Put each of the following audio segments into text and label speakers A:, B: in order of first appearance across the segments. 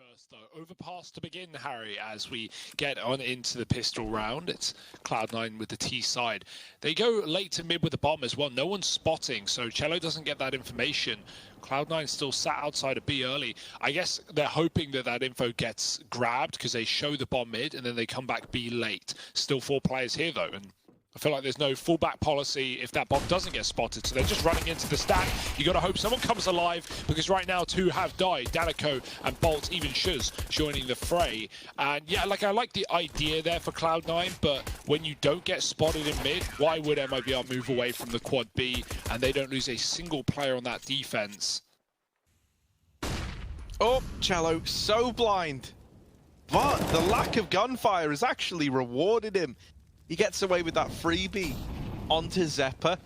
A: first, though. Overpass to begin, Harry, as we get on into the pistol round. It's Cloud9 with the T side. They go late to mid with the bomb as well. No one's spotting, so Cello doesn't get that information. Cloud9 still sat outside of B early. I guess they're hoping that that info gets grabbed because they show the bomb mid and then they come back B late. Still 4 players here, though, and I feel like there's no fallback policy if that bomb doesn't get spotted, so they're just running into the stack. You got to hope someone comes alive, because right now 2 have died. Danico and Bolt, even Shuz, joining the fray. And yeah, I like the idea there for Cloud9, but when you don't get spotted in mid, why would MIBR move away from the quad B and they don't lose a single player on that defense?
B: Oh, Cello, so blind. But the lack of gunfire has actually rewarded him. He gets away with that freebie onto Zeppa.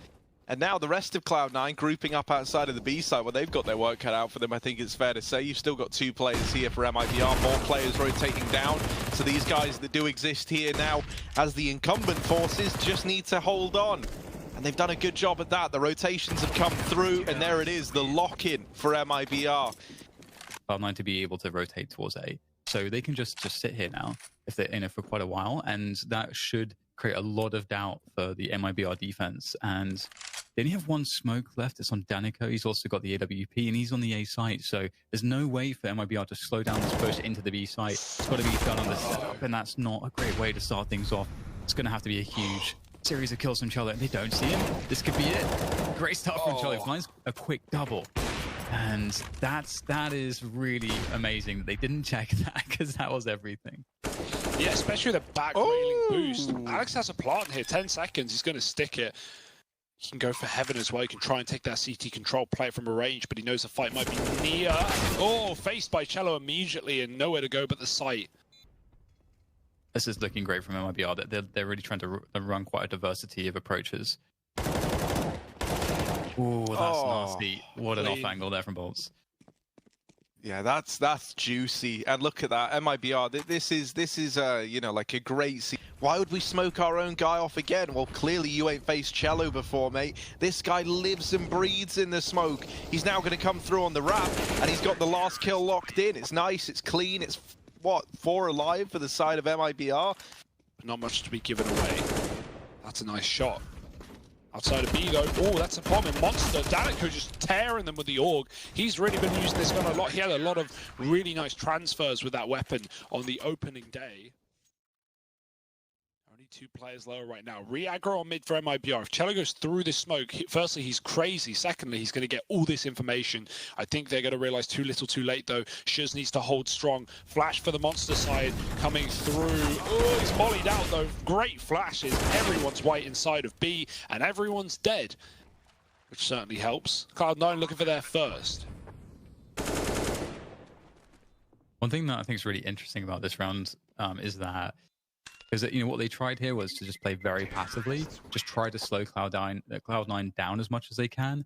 B: And now the rest of Cloud9 grouping up outside of the B side. Well, they've got their work cut out for them, I think it's fair to say. You've still got 2 players here for MIBR, more players rotating down. So these guys that do exist here now as the incumbent forces just need to hold on. And they've done a good job at that. The rotations have come through, and there it is, the lock-in for MIBR.
C: Cloud9 to be able to rotate towards A. So they can just sit here now, if they're in it for quite a while, and that should create a lot of doubt for the MIBR defense. And they only have 1 smoke left. It's on Danico. He's also got the AWP, and he's on the A site. So there's no way for MIBR to slow down this push into the B site. It's got to be done on the setup, and that's not a great way to start things off. It's going to have to be a huge series of kills from Cello, and they don't see him. This could be it. Great start from Cello. Finds a quick double. And that is really amazing that they didn't check that, because that was everything.
A: Yeah, especially with a back railing boost. Alex has a plant here, 10 seconds, he's going to stick it. He can go for heaven as well, he can try and take that CT control, play it from a range, but he knows the fight might be near. Oh, faced by Cello immediately and nowhere to go but the site.
C: This is looking great from MIBR. They're really trying to run quite a diversity of approaches. Oh, that's nasty. What an off angle there from Bolts.
B: Yeah, that's juicy. And look at that, MIBR. This is you know, like a great scene. Why would we smoke our own guy off again? Well, clearly you ain't faced Cello before, mate. This guy lives and breathes in the smoke. He's now going to come through on the wrap, and he's got the last kill locked in. It's nice, it's clean. It's what, 4 alive for the side of MIBR.
A: Not much to be given away. That's a nice shot. Outside of B though, oh, that's a bomb in Monster. Danico just tearing them with the AUG. He's really been using this gun a lot. He had a lot of really nice transfers with that weapon on the opening day. Only 2 players lower right now. Re-aggro on mid for MIBR. If Cello goes through this smoke, firstly, he's crazy. Secondly, he's going to get all this information. I think they're going to realize too little too late, though. Shuz needs to hold strong. Flash for the Monster side coming through. Oh, he's mollied out, though. Great flashes. Everyone's white inside of B, and everyone's dead, which certainly helps. Cloud9 looking for their first.
C: One thing that I think is really interesting about this round is that you know what they tried here was to just play very passively, just try to slow Cloud9 down as much as they can.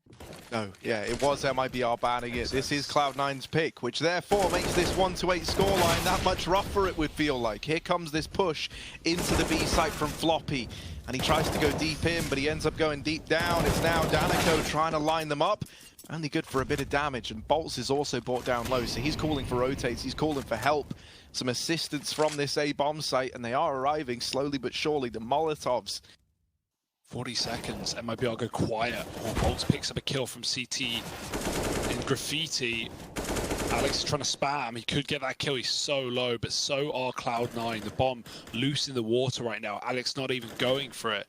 B: No, yeah, it was MIBR banning it. This is Cloud9's pick, which therefore makes this 1-8 scoreline that much rougher, it would feel like. Here comes this push into the B site from Floppy, and he tries to go deep in, but he ends up going deep down. It's now Danico trying to line them up. Only good for a bit of damage, and Bolts is also brought down low, so he's calling for rotates, he's calling for help. Some assistance from this A-bomb site, and they are arriving slowly but surely. The Molotovs.
A: 40 seconds, MIBR go quiet. Bolts picks up a kill from CT in Graffiti. Alex is trying to spam, he could get that kill, he's so low, but so are Cloud9. The bomb loose in the water right now, Alex not even going for it.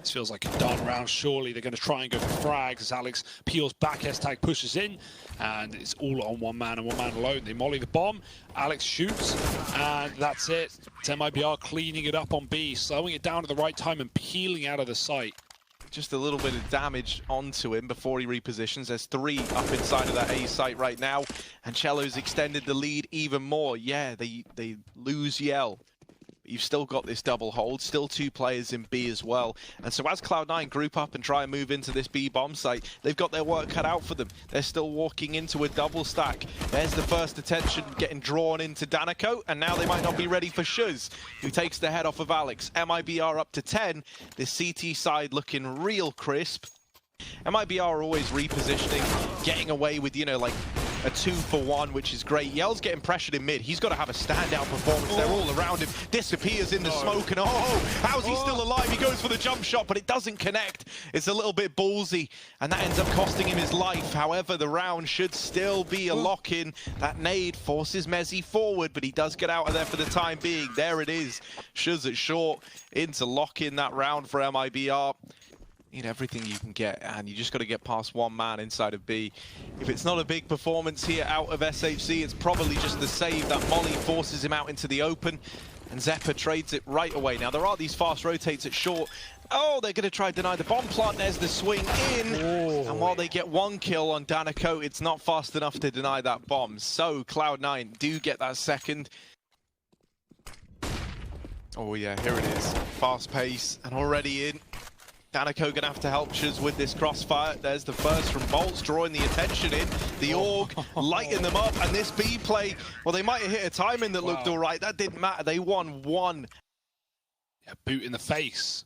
A: This feels like a done round, surely. They're going to try and go for frags as Alex peels back, S-Tag pushes in, and it's all on one man and one man alone. They molly the bomb, Alex shoots, and that's it. It's MIBR cleaning it up on B, slowing it down at the right time and peeling out of the site.
B: Just a little bit of damage onto him before he repositions. There's 3 up inside of that A site right now, and Cello's extended the lead even more. Yeah, they lose Yell. You've still got this double hold, still 2 players in B as well. And so as Cloud9 group up and try and move into this B bomb site, they've got their work cut out for them. They're still walking into a double stack. There's the first attention getting drawn into Danico, and now they might not be ready for Shuz, who takes the head off of Alex. MIBR up to 10. This CT side looking real crisp. MIBR are always repositioning, getting away with, you know, like a 2-for-1, which is great. Yell's getting pressured in mid. He's got to have a standout performance. They're all around him. Disappears in the smoke, and how's he still alive? He goes for the jump shot, but it doesn't connect. It's a little bit ballsy, and that ends up costing him his life. However, the round should still be a lock-in. That nade forces Mezzi forward, but he does get out of there for the time being. There it is. Shuz at short into lock-in that round for MIBR. Need everything you can get, and you just got to get past one man inside of B. If it's not a big performance here out of SHC, it's probably just the save that Molly forces him out into the open, and Zeppa trades it right away. Now, there are these fast rotates at short. Oh, they're going to try to deny the bomb plant. There's the swing in, and while they get one kill on Danako, it's not fast enough to deny that bomb. So Cloud9 do get that second. Oh yeah, here it is. Fast pace, and already in. Danako gonna have to help Shuz with this crossfire. There's the first from Bolts, drawing the attention in. The Org lighting them up, and this B play, well, they might have hit a timing that looked all right. That didn't matter. They won one.
A: Yeah, boot in the face.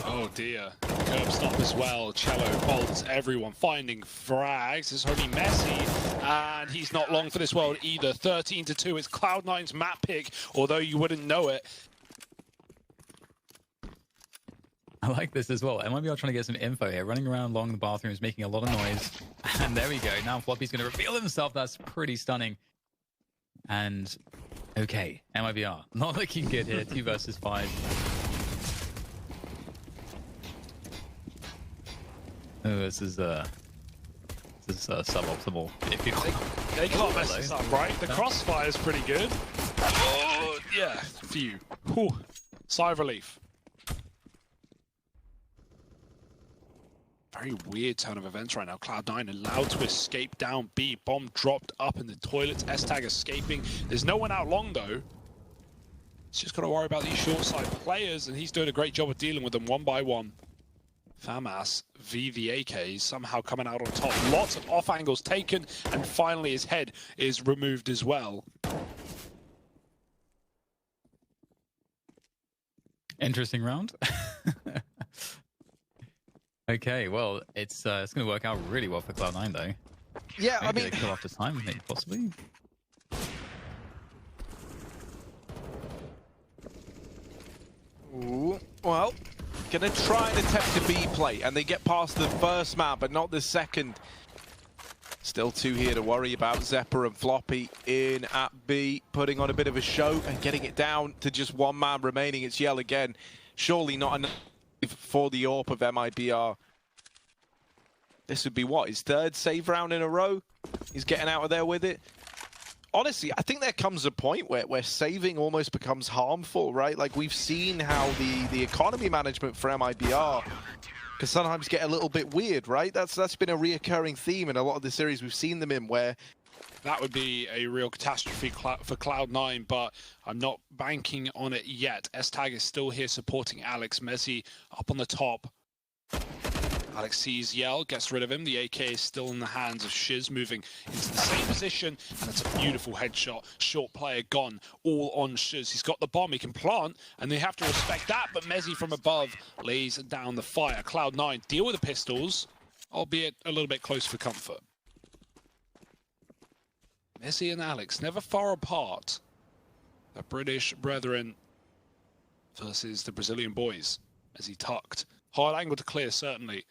A: Oh dear. Curb stop as well. Cello, Bolts, everyone finding frags. It's only Messi, and he's not long for this world either. 13-2. It's Cloud9's map pick, although you wouldn't know it.
C: I like this as well. MIBR trying to get some info here. Running around along the bathrooms, making a lot of noise. And there we go. Now Floppy's going to reveal himself. That's pretty stunning. And, okay, MIBR. Not looking good here. 2 versus 5. Oh, this is suboptimal.
A: They can't mess this up, right? The crossfire is pretty good. Oh, yeah, phew. Whew. Sigh of relief. Very weird turn of events right now. Cloud9 allowed to escape down B. Bomb dropped up in the toilets. S-Tag escaping. There's no one out long, though. It's just got to worry about these short side players, and he's doing a great job of dealing with them one by one. Famas v the AK somehow coming out on top. Lots of off angles taken, and finally his head is removed as well.
C: Interesting round. Okay, well, it's going to work out really well for Cloud9, though.
B: Yeah,
C: maybe
B: I mean,
C: they kill after time, maybe possibly.
B: Ooh, well, gonna try and attempt a B play, and they get past the first map, but not the second. Still 2 here to worry about. Zeppa and Floppy in at B, putting on a bit of a show and getting it down to just 1 man remaining. It's Yell again. Surely not enough for the AWP of MIBR. This would be what, his 3rd save round in a row? He's getting out of there with it. Honestly, I think there comes a point where saving almost becomes harmful, right? Like, we've seen how the economy management for MIBR can sometimes get a little bit weird, right? That's been a reoccurring theme in a lot of the series we've seen them in, where
A: that would be a real catastrophe for Cloud9, but I'm not banking on it yet. S-Tag is still here supporting Alex. Messi up on the top. Alex sees Yell, gets rid of him. The AK is still in the hands of Shiz, moving into the same position, and it's a beautiful headshot. Short player gone, all on Shiz. He's got the bomb, he can plant, and they have to respect that, but Messi from above lays down the fire. Cloud9 deal with the pistols, albeit a little bit close for comfort. Messi and Alex, never far apart. The British brethren versus the Brazilian boys, as he tucked. Hard angle to clear, certainly.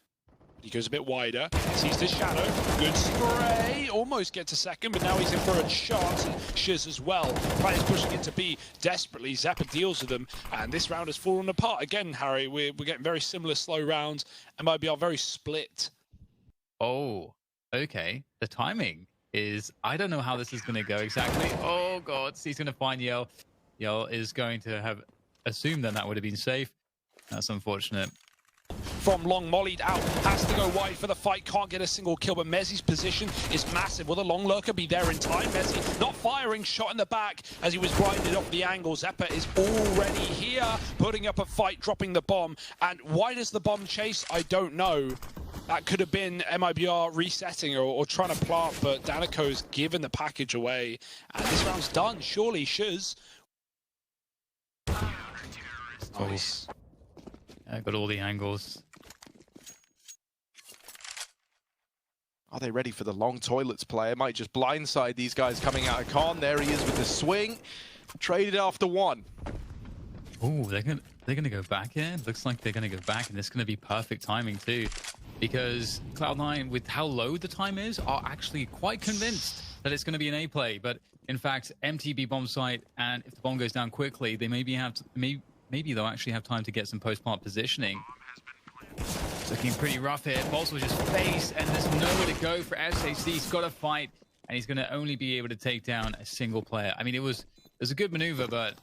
A: He goes a bit wider, sees the shadow, good spray, almost gets a second, but now he's in for a shot. Shiz as well, players pushing into B desperately. Zeppa deals with them, and this round has fallen apart. Again, Harry, we're getting very similar slow rounds, and MIBR very split.
C: Oh, okay. The timing is, I don't know how this is going to go exactly. Oh god, he's going to find Yell. Yell is going to have assumed that would have been safe. That's unfortunate.
A: From long, mollied out, has to go wide for the fight, can't get a single kill, but Mezzi's position is massive. Will the long lurker be there in time? Mezzi not firing, shot in the back as he was grinded off the angle. Zeppa is already here, putting up a fight, dropping the bomb. And why does the bomb chase? I don't know. That could have been MIBR resetting or trying to plant, but Danako's given the package away. And this round's done, surely, Shiz. Nice.
C: I got all the angles.
B: Are they ready for the long toilets play? It might just blindside these guys coming out of con. There he is with the swing. Traded after one.
C: Oh, they're gonna go back here. Looks like they're gonna go back, and this is gonna be perfect timing too, because Cloud9, with how low the time is, are actually quite convinced that it's gonna be an A play. But in fact, MTB bomb site, and if the bomb goes down quickly, they maybe they'll actually have time to get some post-plant positioning. It's looking pretty rough here. Bolts will just face, and there's nowhere to go for SHD. He's got to fight, and he's gonna only be able to take down a single player. I mean, it was a good maneuver, but.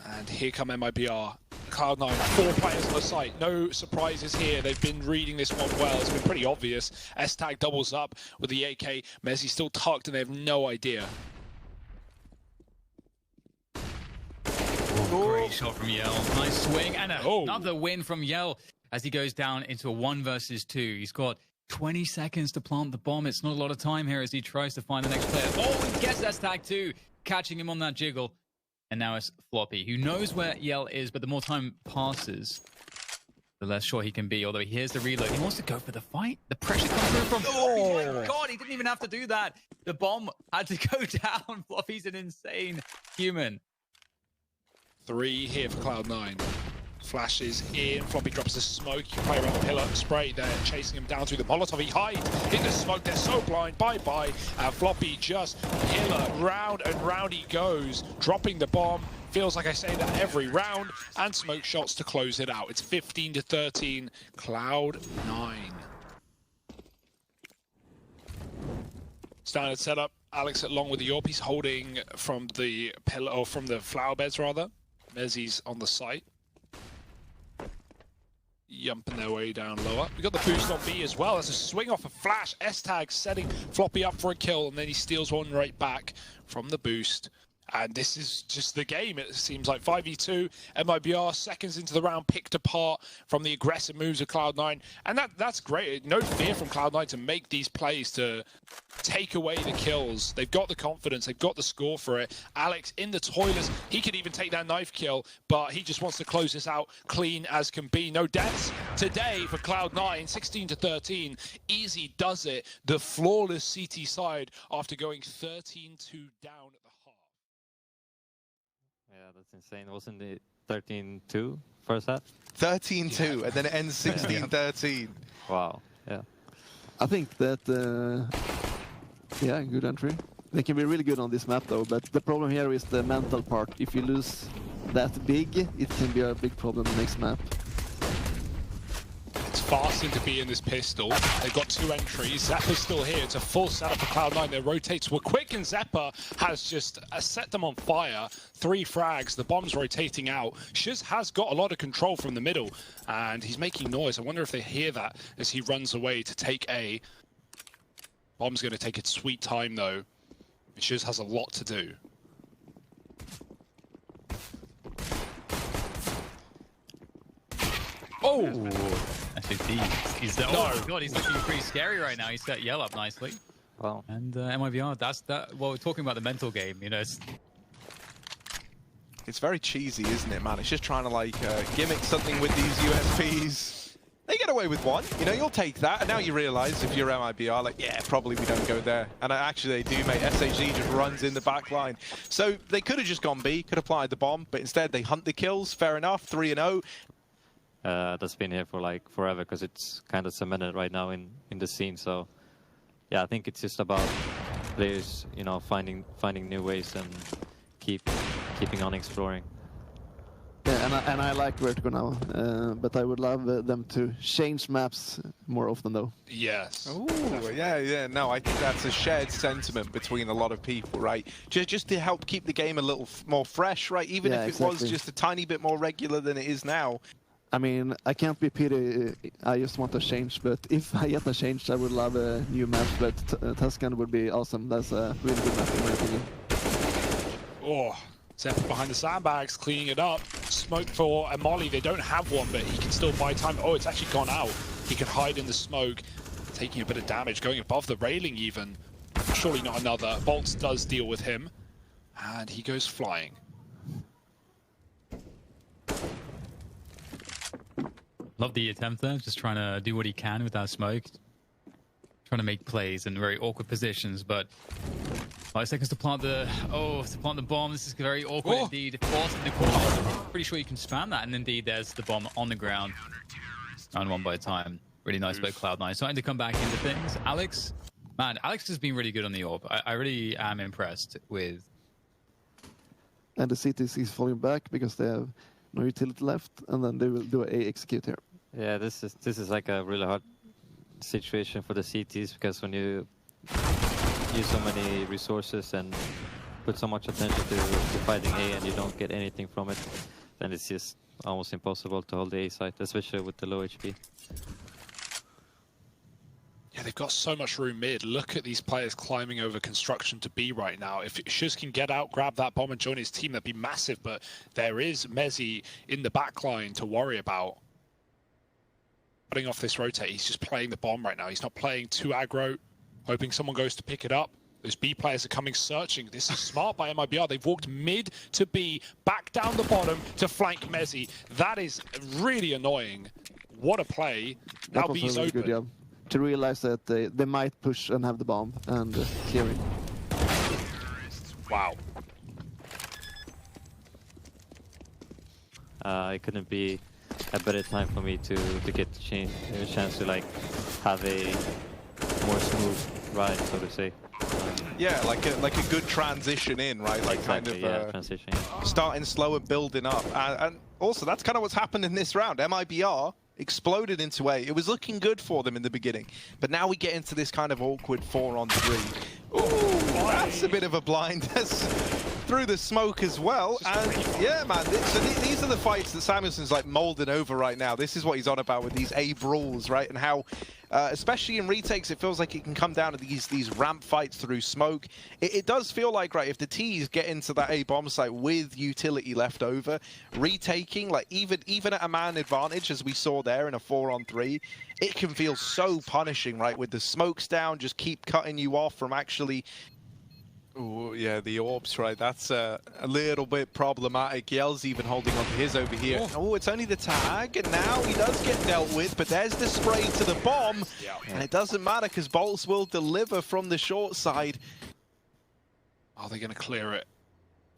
A: And here come MIBR. Cloud9, 4 players on the site. No surprises here. They've been reading this one well. It's been pretty obvious. S-Tag doubles up with the AK. Mezzi still tucked and they have no idea.
C: Great shot from Yell. Nice swing and another win from Yell as he goes down into a 1 versus 2. He's got 20 seconds to plant the bomb. It's not a lot of time here as he tries to find the next player. Oh, he gets S-Tag too, catching him on that jiggle. And now it's Floppy, who knows where Yell is, but the more time passes, the less sure he can be. Although he hears the reload, he wants to go for the fight. The pressure comes through from Floppy. Oh my God, he didn't even have to do that. The bomb had to go down. Floppy's an insane human.
A: 3 here for Cloud9. Flashes in, Floppy drops the smoke, you can play around the pillar, spray, they're chasing him down through the Molotov, he hides in the smoke, they're so blind, bye-bye, and Floppy just pillar, round and round he goes, dropping the bomb, feels like I say that every round, and smoke shots to close it out. It's 15-13, Cloud9. Standard setup, Alex along with the AWP, he's holding from the pillar, or from the flower beds rather, Mezzi's on the site. Yumping their way down lower. We got the boost on B as well. There's a swing off a flash. S-Tag setting Floppy up for a kill, and then he steals one right back from the boost. And this is just the game. It seems like 5v2. MIBR seconds into the round picked apart from the aggressive moves of Cloud9. And that's great. No fear from Cloud9 to make these plays, to take away the kills. They've got the confidence. They've got the score for it. Alex in the toilets. He could even take that knife kill, but he just wants to close this out clean as can be. No deaths today for Cloud9. 16-13. Easy does it. The flawless CT side after going 13-2 down at the half.
D: Yeah, that's insane. Wasn't it 13-2 first half?
B: 13-2, and then it ends 16-13.
D: Wow, yeah.
E: I think that, yeah, good entry. They can be really good on this map though, but the problem here is the mental part. If you lose that big, it can be a big problem the next map.
A: It's fasting to be in this pistol. They've got 2 entries. Zeppa's still here. It's a full setup for Cloud9. Their rotates were quick, and Zeppa has just set them on fire. 3 frags. The bomb's rotating out. Shiz has got a lot of control from the middle, and he's making noise. I wonder if they hear that as he runs away to take A. Bomb's going to take its sweet time, though. Shiz has a lot to do. Oh!
C: He's oh my God, he's looking pretty scary right now. He's set Yell up nicely.
D: Wow.
C: And MIBR, that's that. Well, we're talking about the mental game, you know.
B: It's very cheesy, isn't it, man? It's just trying to, like, gimmick something with these USPs. They get away with one, you know, you'll take that. And now you realize if you're MIBR, like, yeah, probably we don't go there. And actually they do, mate. SHG just runs in the back line. So they could have just gone B, could have applied the bomb, but instead they hunt the kills. Fair enough, 3-0.
D: That's been here for like forever because it's kind of cemented right now in the scene. So yeah, I think it's just about players, you know, finding new ways and keeping on exploring.
E: Yeah, and I like Vertigo now, but I would love them to change maps more often though.
A: Yes.
B: Oh, yeah. No, I think that's a shared sentiment between a lot of people, right? Just to help keep the game a little more fresh, right? Even if it was just a tiny bit more regular than it is now.
E: I mean, I can't be pity. I just want a change, but if I get a change, I would love a new map. But Tuscan would be awesome. That's a really good map in my opinion.
A: Oh, Zeppa behind the sandbags, cleaning it up. Smoke for a molly. They don't have one, but he can still buy time. Oh, it's actually gone out. He can hide in the smoke, taking a bit of damage, going above the railing even. Surely not another. Bolts does deal with him, and he goes flying.
C: Love the attempt there, just trying to do what he can with that smoke. trying to make plays in very awkward positions, but 5 seconds to plant the bomb. This is very awkward indeed. Forced in the corner. Pretty sure you can spam that, and indeed there's the bomb on the ground. Round 1 by time. Really nice by Cloud9. Starting to come back into things. Alex, man, Alex has been really good on the AWP. I really am impressed with.
E: And the CTC is falling back because they have no utility left, and then they will do a execute here.
D: Yeah, this is like a really hard situation for the CTs, because when you use so many resources and put so much attention to fighting A and you don't get anything from it, then it's just almost impossible to hold the A site, especially with the low HP.
A: Yeah, they've got so much room mid. Look at these players climbing over construction to B right now. If Shuz can get out, grab that bomb and join his team, that'd be massive, but there is Mezzi in the backline to worry about. Cutting off this rotate, he's just playing the bomb right now. He's not playing too aggro, hoping someone goes to pick it up. Those B players are coming searching. This is smart by MIBR. They've walked mid to B, back down the bottom to flank Mezzi. That is really annoying. What a play. Now B's
E: really
A: open.
E: good job to realize that they might push and have the bomb and clear it.
A: Wow.
D: It couldn't be a better time for me to get a chance to like have a more smooth ride, so to say.
B: Yeah, like a good transition in, right? Like
D: exactly,
B: kind of
D: transition.
B: starting slow and building up. And also, that's kind of what's happened in this round. MIBR exploded into A. It was looking good for them in the beginning, but now we get into this kind of awkward 4-on-3. Ooh, that's a bit of a blind. Through the smoke as well, and yeah, man, these are the fights that Samuelson's like molding over right now. This is what he's on about with these A brawls, right? And how, especially in retakes, it feels like it can come down to these ramp fights through smoke. It does feel like, right, if the T's get into that A bomb site with utility left over, retaking, like even at a man advantage, as we saw there in a 4-on-3, it can feel so punishing, right? With the smokes down, just keep cutting you off from actually. Oh, yeah, the orbs, right? That's a little bit problematic. Yell's even holding on to his over here. Oh, it's only the tag, and now he does get dealt with, but there's the spray to the bomb, and it doesn't matter because Bolts will deliver from the short side.
A: Are they going to clear it?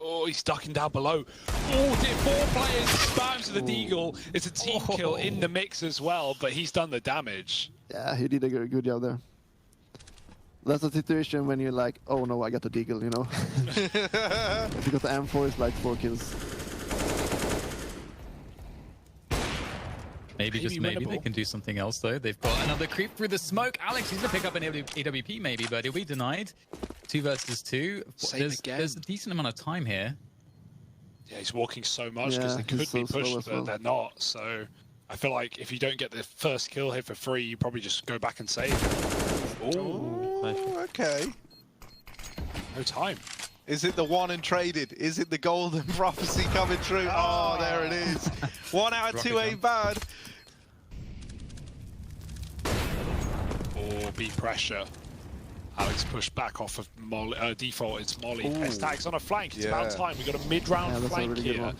A: Oh, he's ducking down below. Oh, 4 players spams the Deagle. It's a team kill in the mix as well, but he's done the damage.
E: Yeah, he did a good job there. That's a situation when you're like, oh no, I got the Deagle, you know? If you got the M4, it's like 4 kills.
C: Maybe just maybe they can do something else though. They've got another creep through the smoke. Alex, he's gonna pick up an AWP maybe, but he'll be denied. 2 versus 2. There's a decent amount of time here.
A: Yeah, he's walking so much because they could be pushed, but they're not. So I feel like if you don't get the first kill here for free, you probably just go back and save.
B: Oh, okay.
A: No time.
B: Is it the one and traded? Is it the golden prophecy coming true? Oh, there it is. 1 out of 2 ain't bad.
A: Or B pressure. Alex pushed back off of Molly, default. It's Molly. S-Tag's on a flank. It's about time. We've got a mid-round flank here.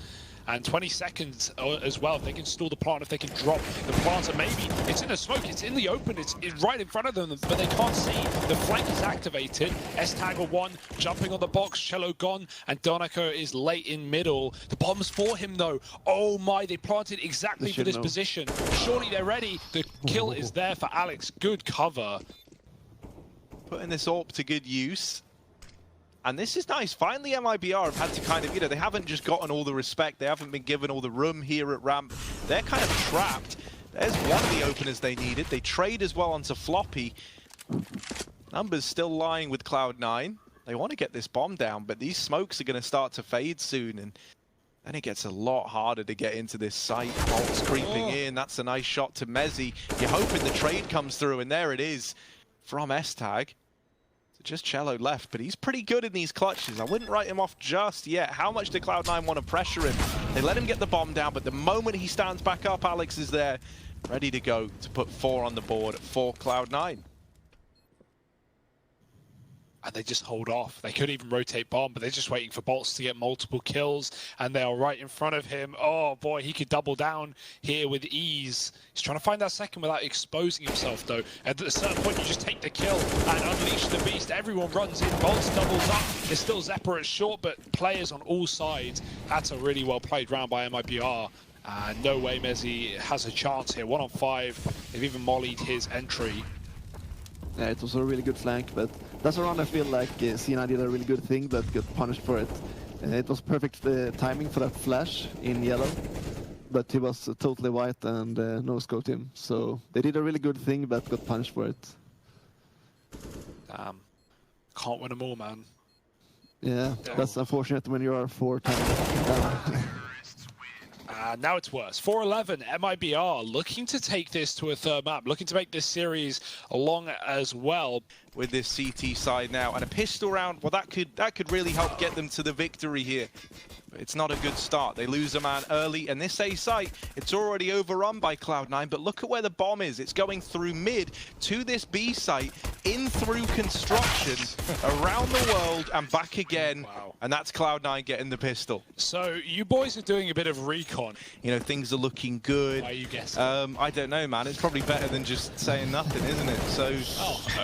A: And 20 seconds as well. If they can stall the plant, if they can drop the planter, maybe it's in the smoke, it's in the open, it's right in front of them, but they can't see. The flank is activated. S-Tag 1 jumping on the box, Cello gone, and Donaco is late in middle. The bomb's for him though. Oh my, they planted exactly for this position. Surely they're ready. The kill is there for Alex. Good cover.
B: Putting this AWP to good use. And this is nice. Finally, MIBR have had to kind of, they haven't just gotten all the respect. They haven't been given all the room here at ramp. They're kind of trapped. There's one of the openers they needed. They trade as well onto Floppy. Numbers still lying with Cloud9. They want to get this bomb down, but these smokes are going to start to fade soon. And then it gets a lot harder to get into this site. Bolt's creeping in. That's a nice shot to Mezzi. You're hoping the trade comes through, and there it is from S-Tag. Just Cello left, but he's pretty good in these clutches. I wouldn't write him off just yet. How much do Cloud9 want to pressure him? They let him get the bomb down, but the moment he stands back up, Alex is there, ready to go to put 4 on the board for Cloud9.
A: And they just hold off. They could even rotate bomb, but they're just waiting for Bolts to get multiple kills, and they are right in front of him. Oh boy, he could double down here with ease. He's trying to find that second without exposing himself, though. At a certain point, you just take the kill and unleash the beast. Everyone runs in. Bolts doubles up. There's still Zephyr at short, but players on all sides. That's a really well played round by MIBR. No way Mezzi has a chance here. 1 on 5. They've even mollied his entry.
E: Yeah, it was a really good flank, but that's a round I feel like C9 did a really good thing, but got punished for it. It was perfect timing for that flash in yellow, but he was totally white and no-scoped him. So they did a really good thing, but got punished for it.
A: Damn. Can't win them all, man.
E: Yeah, that's unfortunate when you are 4 times down.
A: Now it's worse. 4-11, MIBR looking to take this to a third map, looking to make this series long as well.
B: With this CT side now, and a pistol round, well, that could really help get them to the victory here. But it's not a good start. They lose a man early, and this A site, it's already overrun by Cloud9, but look at where the bomb is. It's going through mid to this B site, in through construction, around the world, and back again.
A: Wow.
B: And that's Cloud9 getting the pistol.
A: So you boys are doing a bit of recon.
B: You know, things are looking good.
A: Why are you guessing?
B: I don't know, man. It's probably better than just saying nothing, isn't it? So,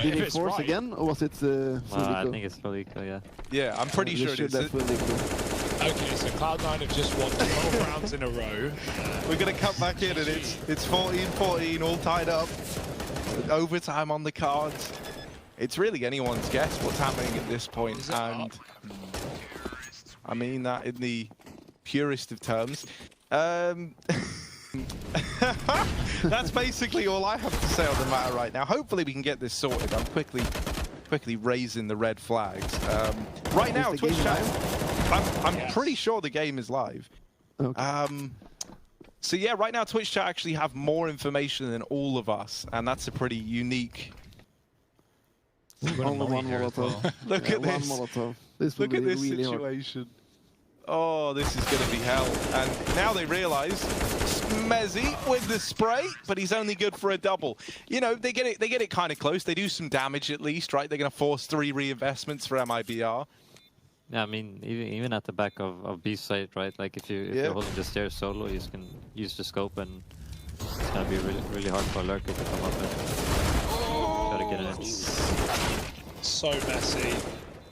E: Did he
A: it's
E: force
A: right.
E: again, or was it full
D: I
E: eco?
D: think it's full eco, yeah.
B: yeah, I'm pretty sure it is.
E: Full eco.
A: Okay, so Cloud9 have just won 12 rounds in a row.
B: We're going to come back in, and it's 14-14, all tied up. With overtime on the cards. It's really anyone's guess what's happening at this point, and I mean that in the purest of terms. That's basically all I have to say on the matter right now. Hopefully we can get this sorted. I'm quickly raising the red flags. Right now, Twitch chat. I'm pretty sure the game is live.
E: Okay.
B: So yeah, right now Twitch chat actually have more information than all of us, and that's a pretty unique.
E: Only one Molotov.
B: Look at this.
E: One Molotov. This will
B: Look
E: be
B: at this
E: really
B: situation. Oh, this is going to be hell. And now they realize Mezzi with the spray, but he's only good for a double. You know, they get it kind of close. They do some damage at least, right? They're going to force 3 reinvestments for MIBR.
D: Yeah, I mean, even at the back of B site, right? Like if you're holding the stairs solo, you can use the scope, and it's gonna be really hard for a lurker to come up and try to get an edge.
A: So messy.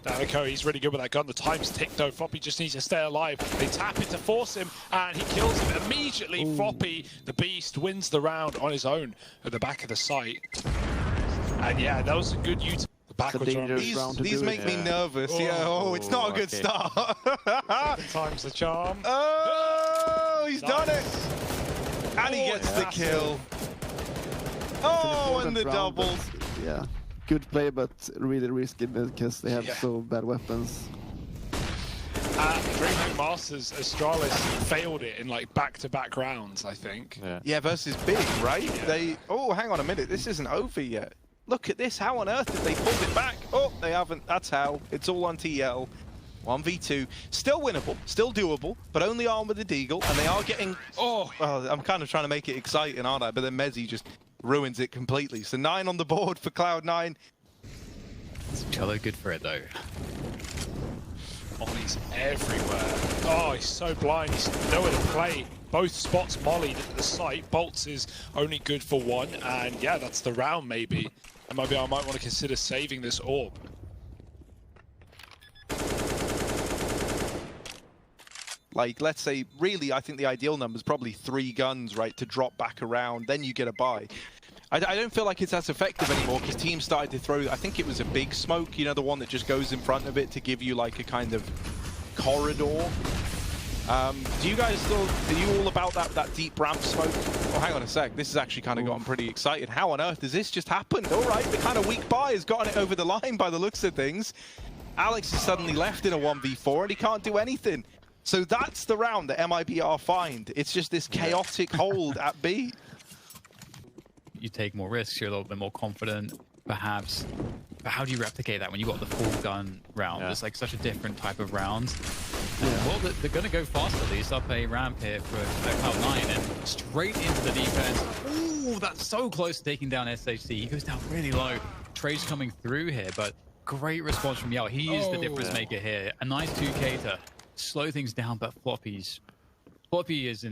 A: Danico, he's really good with that gun. The time's ticked though. Floppy just needs to stay alive. They tap it to force him, and he kills him immediately. Ooh. Floppy, the beast, wins the round on his own at the back of the site. And yeah, that was a good use.
B: These make me nervous. Oh, it's not a good start.
A: Time's the charm.
B: Oh, he's done it. And he gets the kill. Oh, and the double.
E: Yeah, good play, but really risky because they have so bad weapons.
A: DreamHack Masters, Astralis failed it in like back-to-back rounds, I think.
B: Yeah, versus Big, right? Yeah. Oh, hang on a minute. This isn't over yet. Look at this. How on earth did they pull it back? Oh, they haven't. That's how. It's all on TL. 1v2. Still winnable. Still doable. But only armed with the Deagle. And they are getting... Oh, well, I'm kind of trying to make it exciting, aren't I? But then Mezzi just ruins it completely. So 9 on the board for Cloud9.
C: Cello good for it, though.
A: Oh, he's everywhere. Oh, he's so blind. He's nowhere to play. Both spots mollied at the site. Bolts is only good for 1. And yeah, that's the round, maybe. MIBR might want to consider saving this orb.
B: Like, let's say, really, I think the ideal number is probably 3 guns, right, to drop back around. Then you get a buy. I don't feel like it's as effective anymore because teams started to throw, I think it was a big smoke, you know, the one that just goes in front of it to give you like a kind of corridor. Do you guys still, are you all about that deep ramp smoke? Oh, hang on a sec. This has actually kind of gotten pretty excited. How on earth does this just happen? All right, the kind of weak buy has gotten it over the line by the looks of things. Alex is suddenly left in a 1v4 and he can't do anything. So that's the round that MIBR find. It's just this chaotic hold at B.
C: You take more risks, you're a little bit more confident, perhaps. But how do you replicate that when you've got the full gun round? It's like such a different type of round. Well, they're going to go fast at least up a ramp here for Cloud9 and straight into the defense. Ooh, that's so close to taking down SHC. He goes down really low. Trade's coming through here, but great response from Yell. He is the difference maker here. A nice 2K to slow things down, but Floppy is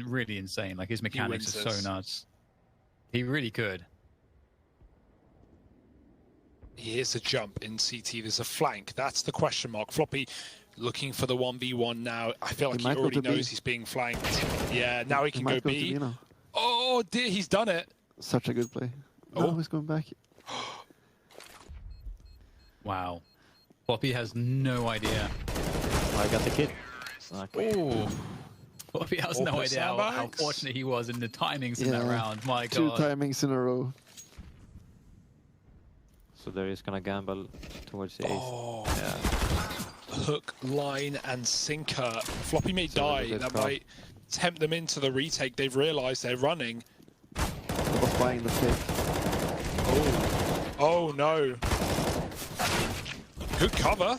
C: really insane. Like, his mechanics are so nuts. He really could.
A: Here's a jump in CT. There's a flank. That's the question mark. Floppy looking for the 1v1 now. I feel like he already knows he's being flanked. Yeah, now he can go B. Oh, dear, he's done it.
E: Such a good play. Oh, he's going back.
C: Wow. Floppy has no idea.
D: I got the kid.
C: Oh. Floppy has no idea how fortunate he was in the timings in that round. My God.
E: 2 timings in a row.
D: So there he's gonna gamble towards the ace.
A: Oh, yeah. Hook, line, and sinker. Floppy may die. That might tempt them into the retake. They've realized they're running.
E: I was buying the fake.
A: Oh no. Good cover.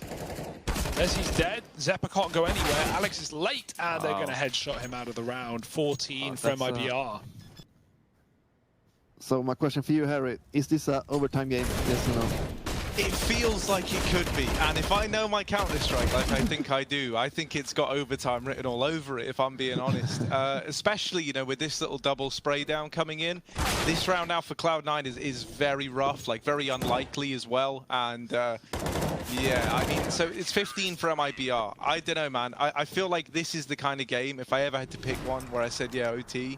A: As he's dead, Zeppa can't go anywhere. Alex is late, and they're going to headshot him out of the round. 14 for MIBR.
E: So my question for you, Harry, is this an overtime game? Yes or no?
B: It feels like it could be, and if I know my Counter-Strike like I think I do, I think it's got overtime written all over it, if I'm being honest. Especially, you know, with this little double spray down coming in. This round now for Cloud9 is very rough, like very unlikely as well, and yeah, I mean, so it's 15 for MIBR. I don't know, man. I feel like this is the kind of game, if I ever had to pick one where I said, yeah, OT.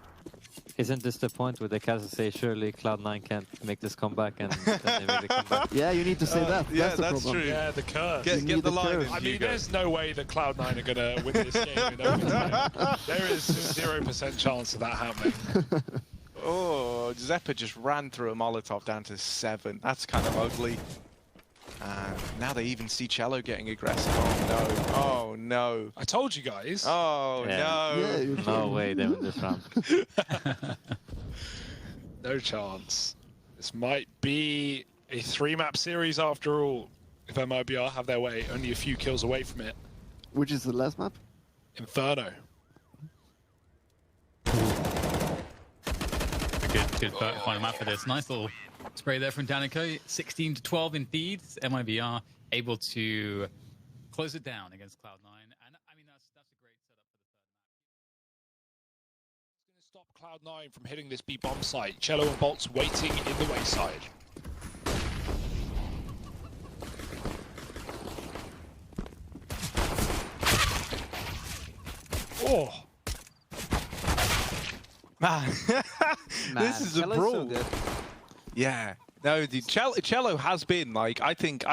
D: Isn't this the point where they can say, surely Cloud9 can't make this comeback, and then they really come back?
E: Yeah, you need to say that.
B: Yeah,
E: that's the problem.
B: True.
A: Yeah, the curve.
B: Get the line in,
A: I mean, there's no way that Cloud9 are going to win this game in overtime. There is 0% chance of that happening.
B: Oh, Zeppa just ran through a Molotov down to 7. That's kind of ugly. And now they even see Cello getting aggressive. Oh no. Oh no.
A: I told you guys.
B: Oh no.
E: Yeah,
D: no way they win this round.
A: No chance. This might be a 3-map series after all. If MIBR have their way, only a few kills away from it.
E: Which is the last map?
A: Inferno.
C: Good final map for this. Nice little spray there from Danica. 16-12 indeed. MIBR able to close it down against Cloud9. And I mean, that's a great setup for the third map.
A: It's going to stop Cloud9 from hitting this B bomb site. Cello and Bolt's waiting in the wayside. Oh.
B: Man, this is a brawl.
F: So
B: yeah. No, dude, Cello has been, like, I think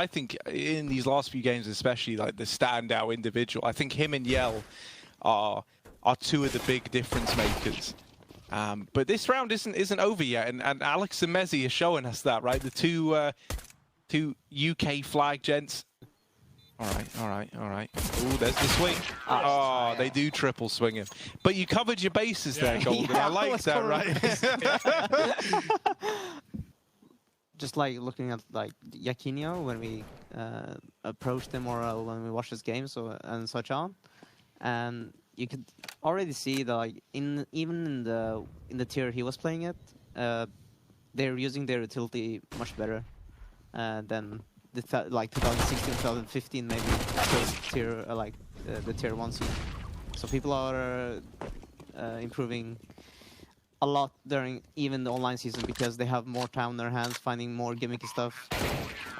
B: in these last few games especially, like, the standout individual. I think him and Yell are 2 of the big difference makers. But this round isn't over yet, and Alex and Mezzi are showing us that, right? The two UK flag gents. All right. Ooh, there's the swing. Oh, they do triple swing him. But you covered your bases there, Golden.
F: Yeah,
B: I like that, right?
F: Just like looking at like Yakinio when we approached him or when we watched his games and such on, and you could already see that like even in the tier he was playing it, they're using their utility much better than like 2016, 2015 maybe tier like the tier 1 seed. So people are improving a lot during even the online season because they have more time on their hands, finding more gimmicky stuff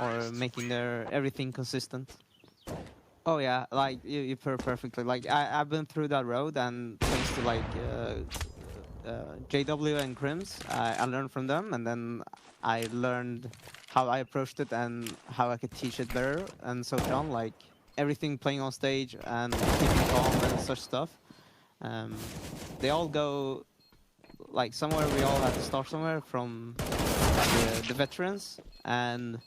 F: or making their everything consistent. Oh yeah, like you put it perfectly. Like I've been through that road, and thanks to like JW and Crims, I learned from them, and then I learned how I approached it and how I could teach it better, and so on. Like everything playing on stage and keeping calm and such stuff. They all go like somewhere. We all have to start somewhere from the veterans, and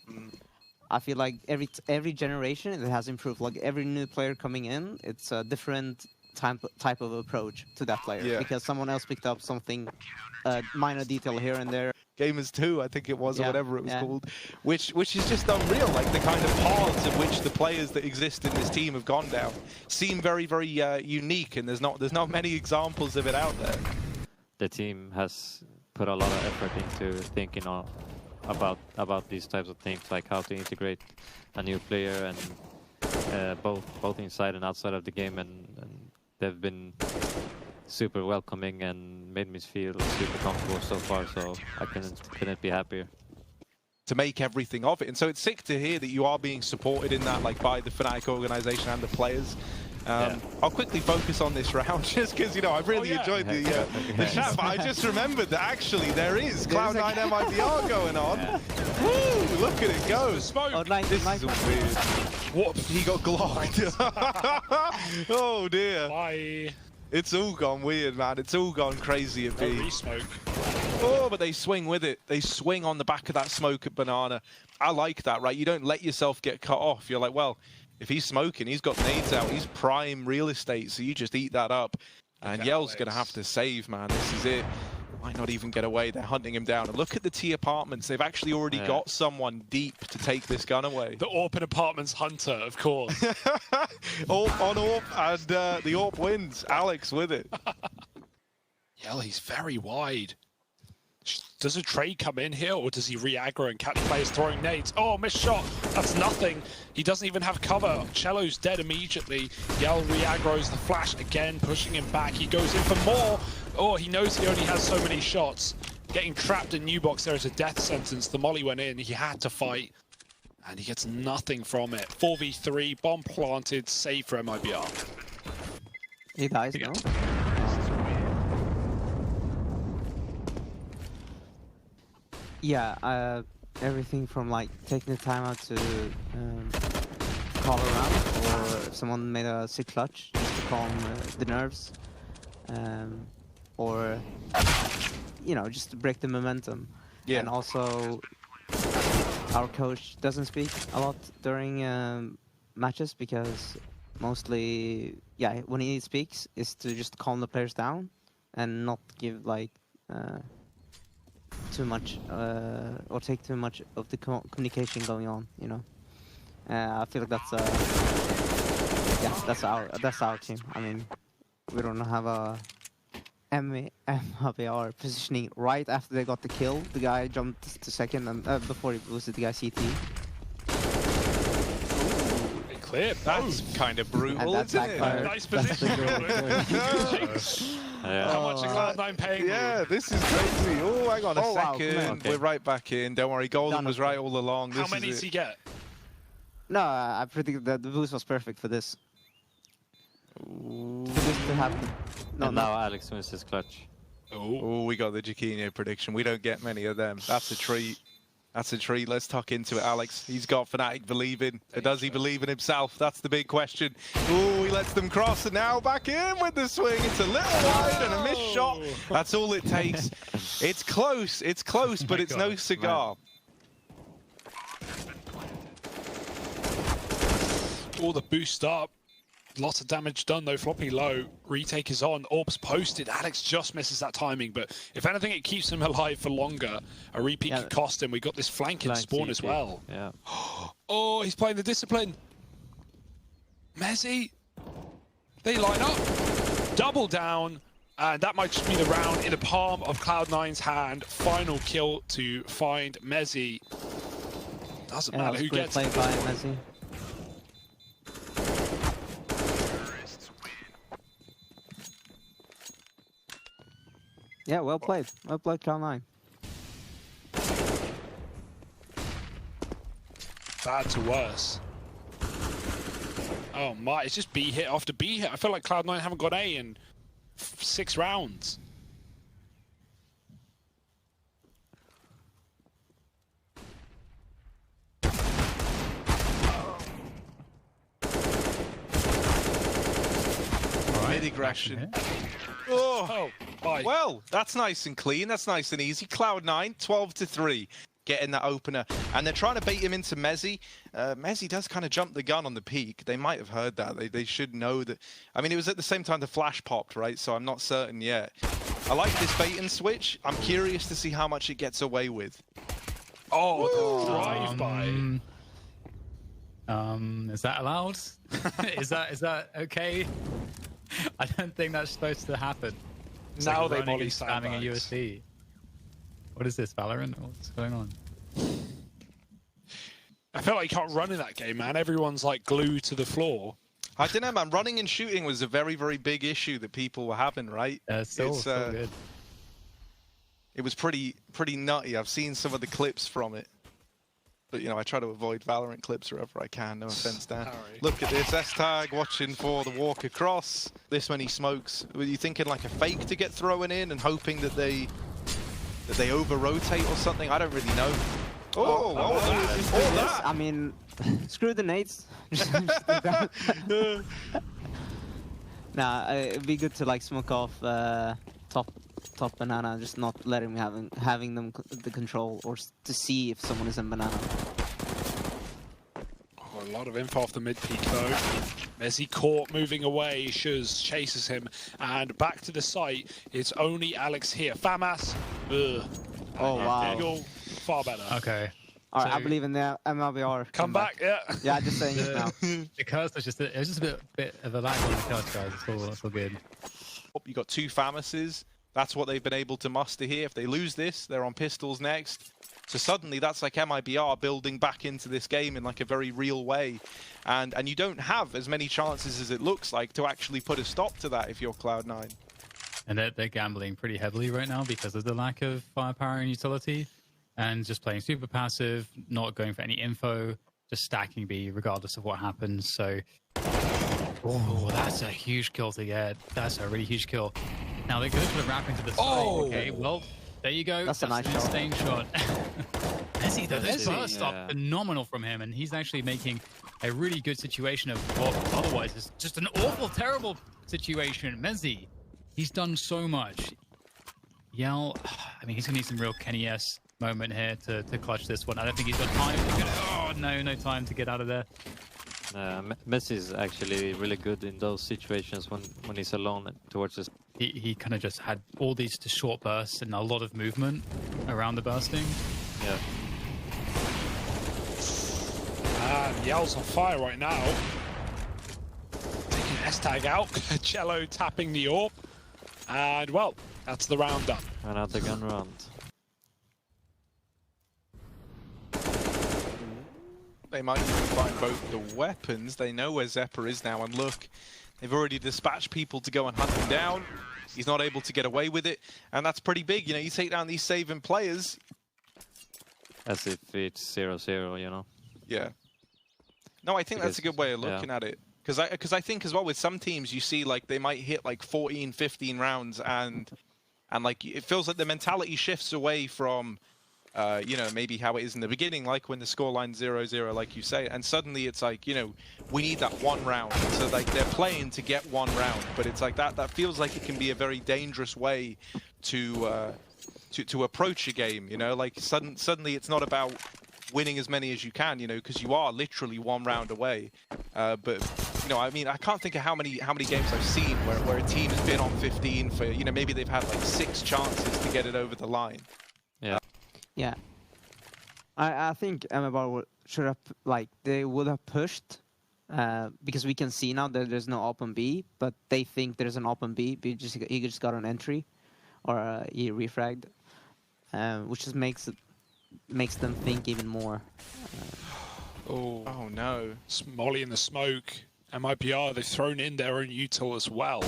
F: I feel like every generation it has improved. Like every new player coming in, it's a different type of approach to that player because someone else picked up something, minor detail here and there.
B: Gamers 2, I think it was, or whatever it was called, which is just unreal. Like the kind of paths in which the players that exist in this team have gone down seem very, very unique, and there's not many examples of it out there.
D: The team has put a lot of effort into thinking on about these types of things, like how to integrate a new player and both inside and outside of the game, and they've been super welcoming and made me feel super comfortable so far. So I couldn't be happier
B: to make everything of it. And so it's sick to hear that you are being supported in that, like by the Fnatic organization and the players. I'll quickly focus on this round just because, you know, I've really enjoyed the chat, but I just remembered that actually there is Cloud9 MIBR going on. Woo, look at it go.
A: Smoke.
F: Oh, nice,
B: This
F: nice.
B: is weird. What? He got glocked. Oh dear.
A: Bye.
B: It's all gone weird, man. It's all gone crazy at
A: No
B: B.
A: re-smoke.
B: Oh, but they swing with it. They swing on the back of that smoke at Banana. I like that, right? You don't let yourself get cut off. You're like, well, if he's smoking, he's got nades out. He's prime real estate, so you just eat that up. And Yell's going to have to save, man. This is it. Might not even get away. They're hunting him down. And look at the T apartments. They've actually already got someone deep to take this gun away.
A: The Orpin Apartments hunter, of course.
B: AWP on AWP, and the AWP wins. Alex with it.
A: Yell, he's very wide. Does a trade come in here, or does he re-aggro and catch players throwing nades? Oh, missed shot. That's nothing. He doesn't even have cover. Cello's dead immediately. Yell re-aggro's the flash again, pushing him back. He goes in for more. Oh, he knows he only has so many shots. Getting trapped in new box, there is a death sentence. The molly went in. He had to fight, and he gets nothing from it. 4v3, bomb planted, save for MIBR.
F: He dies, no? Yeah, everything from like taking the time out to call around, or if someone made a sick clutch just to calm the nerves, or you know, just to break the momentum.
B: Yeah.
F: And also, our coach doesn't speak a lot during matches because mostly, yeah, when he speaks, is to just calm the players down and not give like. Too much or take too much of the communication going on, you know. I feel like that's that's our team. I mean, we don't have a MIBR positioning right after they got the kill. The guy jumped to second and before he boosted the guy CT.
A: Clear.
B: That's kind of brutal,
F: And that's
B: isn't it?
F: backfired.
A: Nice position. How much are Cloud9 paying
B: Yeah,
A: you?
B: this is crazy. Oh, hang on a
F: Oh, wow,
B: second.
F: come on.
D: Okay.
B: We're right back in. Don't worry, Golden was right all along.
A: How
B: This
A: many
B: is
A: does
B: it.
A: he get?
F: No, I predict that the boost was perfect for this. For this to happen. No,
D: and now Alex wins his clutch.
A: Oh,
B: Oh, we got the Jaquinho prediction. We don't get many of them. That's a treat. That's a treat. Let's tuck into it, Alex. He's got Fnatic believing. Or does he believe in himself? That's the big question. Oh, he lets them cross, and now back in with the swing. It's a little wide and a missed shot. That's all it takes. It's close, but it's no cigar.
A: all the boost up. Lots of damage done though. Floppy low. Retake is on. Orbs posted. Alex just misses that timing, but if anything, it keeps him alive for longer. A repeat could cost him. We got this flanking spawn
D: CT.
A: as well.
D: Yeah.
A: Oh, he's playing the discipline. Mezzi. They line up. Double down. And that might just be the round in the palm of Cloud9's hand. Final kill to find Mezzi. Doesn't matter who
F: great
A: gets
F: play
A: it.
F: by Messi. Yeah, well played. Well played, Cloud9.
A: Bad to worse. Oh my, it's just B hit after B hit. I feel like Cloud9 haven't got A in 6 rounds.
B: Mid-aggression.
A: Oh, bye.
B: Well, that's nice and clean. That's nice and easy. Cloud9, 12-3, getting that opener. And they're trying to bait him into Mezzi. Mezzi does kind of jump the gun on the peak. They might have heard that. They should know that. I mean, it was at the same time the flash popped, right? So I'm not certain yet. I like this bait and switch. I'm curious to see how much it gets away with.
A: Oh, the drive-by.
C: Is that allowed? is that okay? I don't think that's supposed to happen. It's
A: Now
C: like
A: they
C: running
A: molly
C: and spamming a
A: sandbags.
C: USD. What is this, Valorant? What's going on?
A: I feel like you can't run in that game, man. Everyone's like glued to the floor.
B: I don't know, man. Running and shooting was a very, very big issue that people were having, right?
C: So good.
B: It was pretty nutty. I've seen some of the clips from it. But, I try to avoid Valorant clips wherever I can. No offense, Dan. Look at this. S-Tag watching for the walk across. This many smokes. Were you thinking like a fake to get thrown in and hoping that they over-rotate or something? I don't really know. That.
F: I mean, screw the nades. Nah, it'd be good to like smoke off top banana, just not letting having them the control, or to see if someone is in banana.
A: Oh, a lot of info off the mid peak though. Messi caught moving away. Shuz chases him, and back to the site. It's only Alex here. Famas. Ugh.
F: Oh wow.
A: Eagle, far better.
C: Okay.
F: All right,
C: So-
F: I believe in the MIBR.
A: Come back, yeah.
F: Yeah, just saying it now.
C: The curse was just it was just a bit of a lag on the curse, guys. It's all good.
B: You got 2 Famuses. That's what they've been able to muster here. If they lose this, they're on pistols next. So suddenly that's like MIBR building back into this game in like a very real way. And you don't have as many chances as it looks like to actually put a stop to that if you're Cloud9.
C: And they're gambling pretty heavily right now because of the lack of firepower and utility, and just playing super passive, not going for any info, just stacking B regardless of what happens. So, oh, that's a huge kill to get. That's a really huge kill. Now they're going to wrap into the side.
A: Oh.
C: Okay, well, there you go.
F: That's a nice
C: an
F: shot.
C: insane shot. Messi, though, those
D: Messi,
C: bursts
D: yeah.
C: are phenomenal from him, and he's actually making a really good situation of what otherwise is just an awful, terrible situation. Messi, he's done so much. Yell, I mean, he's going to need some real Kenny S moment here to clutch this one. I don't think he's got time to get. Oh, no time to get out of there.
D: Messi is actually really good in those situations when he's alone towards his.
C: He kind of just had all these short bursts and a lot of movement around the bursting.
D: Yeah.
A: And Yell's on fire right now. Taking S-Tag out. Cello tapping the AWP. And, well, that's the round done.
D: Another gun round.
B: They might even find both the weapons. They know where Zeppa is now, and look, they've already dispatched people to go and hunt him down. He's not able to get away with it, and that's pretty big. You take down these saving players.
D: As if it's 0-0,
B: Yeah. No, I think that's a good way of looking at it. Because I think as well with some teams, you see like they might hit like 14, 15 rounds, and like it feels like the mentality shifts away from maybe how it is in the beginning, like when the scoreline's 0-0, like you say, and suddenly it's like, we need that one round. So like they're playing to get one round, but it's like that feels like it can be a very dangerous way to approach a game, like suddenly it's not about winning as many as you can, because you are literally one round away. But I mean, I can't think of how many games I've seen where a team has been on 15 for, maybe they've had like 6 chances to get it over the line.
F: Yeah. I think MIBR should have, they would have pushed, because we can see now that there's no open B, but they think there's an open B, but he just got an entry, or he refragged, which just makes them think even more.
B: Oh no.
A: Molly in the smoke. MIBR, they've thrown in their own util as well.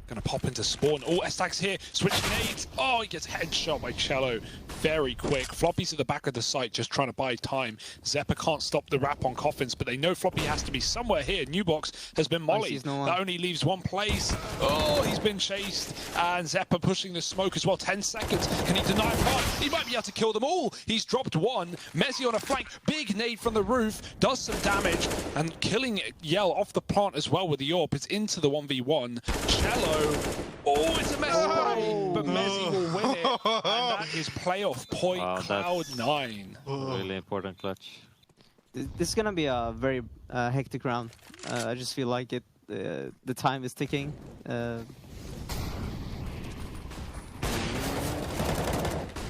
A: Gonna pop into spawn. Oh, S-Tag's here. Switching nades. Oh, he gets headshot by Cello. Very quick. Floppy's at the back of the site, just trying to buy time. Zeppa can't stop the wrap on Coffins, but they know Floppy has to be somewhere here. Newbox has been mollied. That only leaves one place. Oh, he's been chased. And Zeppa pushing the smoke as well. 10 seconds. Can he deny one? He might be able to kill them all. He's dropped one. Messi on a flank. Big nade from the roof. Does some damage. And killing Yell off the plant as well with the AWP. It's into the 1v1. Cello. Oh, it's a Messi, but Messi will win it, and that is playoff point.
D: Wow,
A: Cloud9.
D: Really important clutch.
F: This is gonna be a very hectic round. I just feel like it. The time is ticking.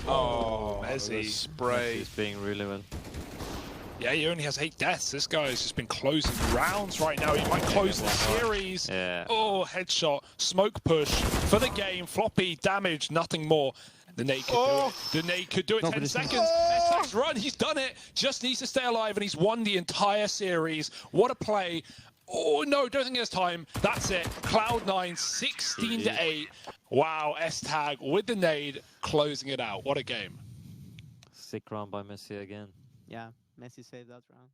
A: Messi.
B: Spray.
D: He's playing really well.
A: Yeah, he only has 8 deaths. This guy's just been closing rounds right now. He might close the series.
D: Yeah.
A: Oh, headshot. Smoke push for the game. Floppy damage, nothing more. The nade could do it. The nade could do it. 10 seconds. S-Tag's run, he's done it. Just needs to stay alive, and he's won the entire series. What a play. Oh, no, don't think there's time. That's it. Cloud9, 16-8. Wow, S-Tag with the nade, closing it out. What a game.
D: Sick round by Messi again.
F: Yeah, Messi saved that round.